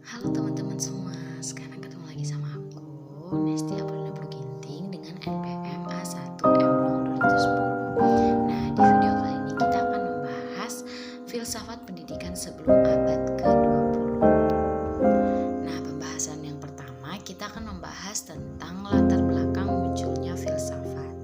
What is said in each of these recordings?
Halo teman-teman semua, sekarang ketemu lagi sama aku, Nesti Aprilina Ginting dengan NPM A1M0210. Nah, di video kali ini kita akan membahas filsafat pendidikan sebelum abad ke-20. Nah, pembahasan yang pertama kita akan membahas tentang latar belakang munculnya filsafat.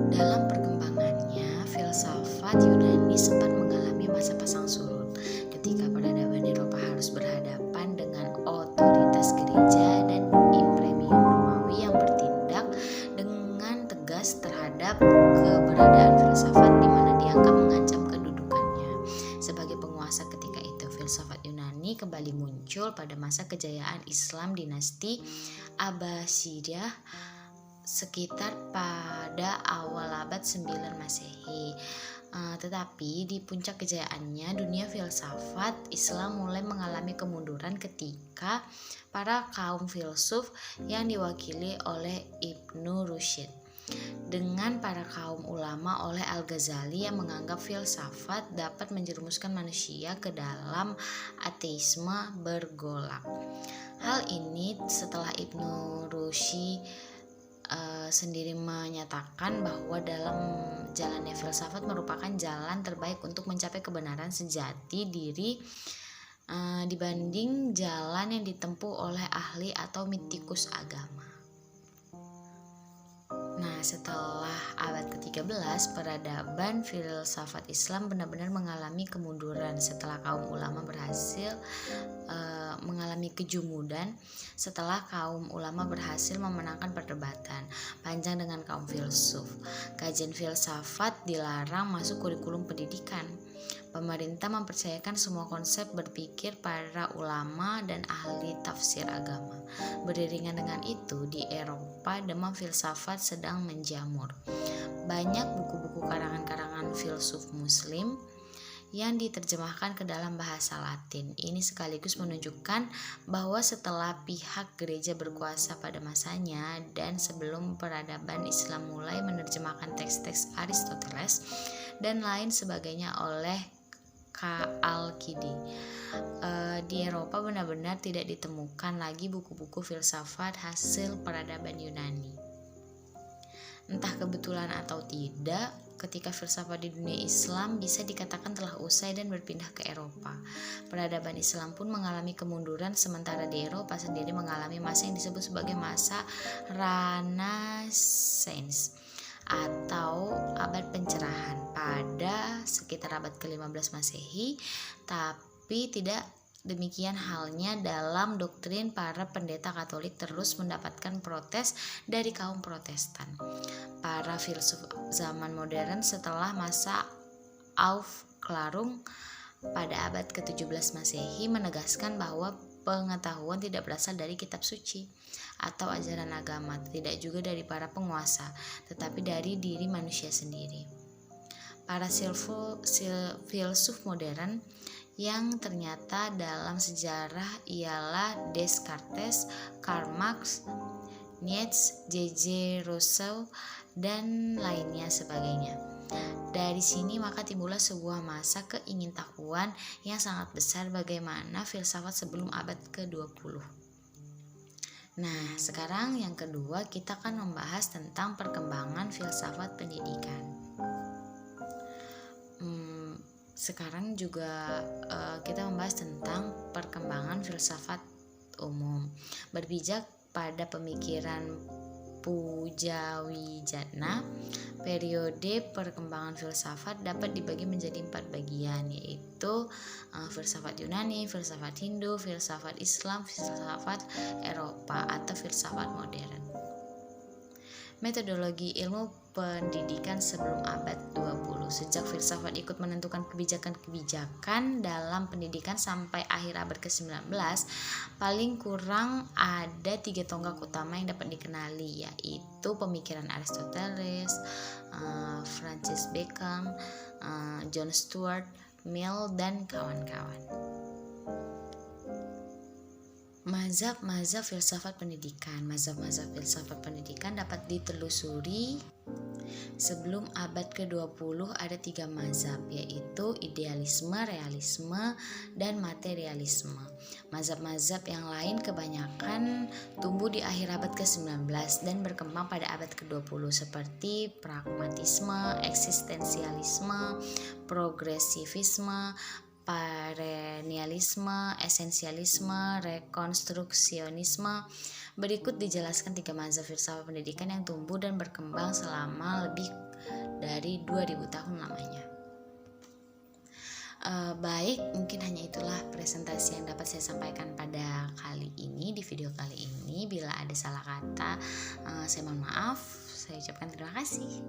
Dalam perkembangannya, filsafat Yunani sempat mengalami masa pasang surut ketika peradaban Eropa harus berhadapan dengan otoritas gereja dan imperium Romawi yang bertindak dengan tegas terhadap keberadaan filsafat di mana dianggap mengancam kedudukannya sebagai penguasa ketika itu. Filsafat Yunani kembali muncul pada masa kejayaan Islam dinasti Abbasidiyah sekitar pada awal abad 9 Masehi. Tetapi di puncak kejayaannya, dunia filsafat Islam mulai mengalami kemunduran ketika para kaum filsuf yang diwakili oleh Ibnu Rushd dengan para kaum ulama oleh Al-Ghazali yang menganggap filsafat dapat menjerumuskan manusia ke dalam ateisme bergolak. Hal ini setelah Ibnu Rushd sendiri menyatakan bahwa dalam jalannya filsafat merupakan jalan terbaik untuk mencapai kebenaran sejati diri dibanding jalan yang ditempuh oleh ahli atau mitikus agama. Nah, setelah abad ke-13, peradaban filsafat Islam benar-benar mengalami kemunduran setelah kaum ulama berhasil mengalami kejumudan setelah kaum ulama berhasil memenangkan perdebatan panjang dengan kaum filsuf. Kajian filsafat dilarang masuk kurikulum pendidikan. Pemerintah mempercayakan semua konsep berpikir para ulama dan ahli tafsir agama. Beriringan dengan itu, di Eropa demam filsafat sedang menjamur. Banyak buku-buku karangan-karangan filsuf muslim yang diterjemahkan ke dalam bahasa Latin. Ini sekaligus menunjukkan bahwa setelah pihak gereja berkuasa pada masanya dan sebelum peradaban Islam mulai menerjemahkan teks-teks Aristoteles dan lain sebagainya oleh Al-Kindi, di Eropa benar-benar tidak ditemukan lagi buku-buku filsafat hasil peradaban Yunani. Entah kebetulan atau tidak, ketika filsafat di dunia Islam bisa dikatakan telah usai dan berpindah ke Eropa. Peradaban Islam pun mengalami kemunduran, sementara di Eropa sendiri mengalami masa yang disebut sebagai masa Renaissance atau abad pencerahan pada sekitar abad ke-15 Masehi, tapi tidak demikian halnya dalam doktrin para pendeta Katolik terus mendapatkan protes dari kaum Protestan. Para filsuf zaman modern setelah masa Aufklärung pada abad ke-17 Masehi menegaskan bahwa pengetahuan tidak berasal dari kitab suci atau ajaran agama, tidak juga dari para penguasa, tetapi dari diri manusia sendiri. Para filsuf modern yang ternyata dalam sejarah ialah Descartes, Karl Marx, Nietzsche, J.J. Rousseau, dan lainnya sebagainya. Dari sini maka timbullah sebuah masa keingintahuan yang sangat besar bagaimana filsafat sebelum abad ke-20. Nah, sekarang yang kedua kita akan membahas tentang perkembangan filsafat pendidikan. Sekarang juga kita membahas tentang perkembangan filsafat umum. Berpijak pada pemikiran Pujawijatna, periode perkembangan filsafat dapat dibagi menjadi 4 bagian, yaitu filsafat Yunani, filsafat Hindu, filsafat Islam, filsafat Eropa atau filsafat modern. Metodologi ilmu pendidikan sebelum abad 20. Sejak filsafat ikut menentukan kebijakan-kebijakan dalam pendidikan sampai akhir abad ke-19, paling kurang ada 3 tonggak utama yang dapat dikenali, yaitu pemikiran Aristoteles, Francis Bacon, John Stuart Mill, dan kawan-kawan. Mazhab filsafat pendidikan. Mazhab filsafat pendidikan dapat ditelusuri Sebelum abad ke-20 ada 3 mazhab, yaitu idealisme, realisme, dan materialisme. Mazhab-mazhab yang lain kebanyakan tumbuh di akhir abad ke-19 dan berkembang pada abad ke-20 seperti pragmatisme, eksistensialisme, progresivisme, perennialisme, esensialisme, rekonstruksionisme. Berikut dijelaskan 3 mazhab filsafat pendidikan yang tumbuh dan berkembang selama lebih dari 2000 tahun lamanya. Baik, mungkin hanya itulah presentasi yang dapat saya sampaikan pada kali ini, di video kali ini. Bila ada salah kata, saya mohon maaf. Saya ucapkan terima kasih.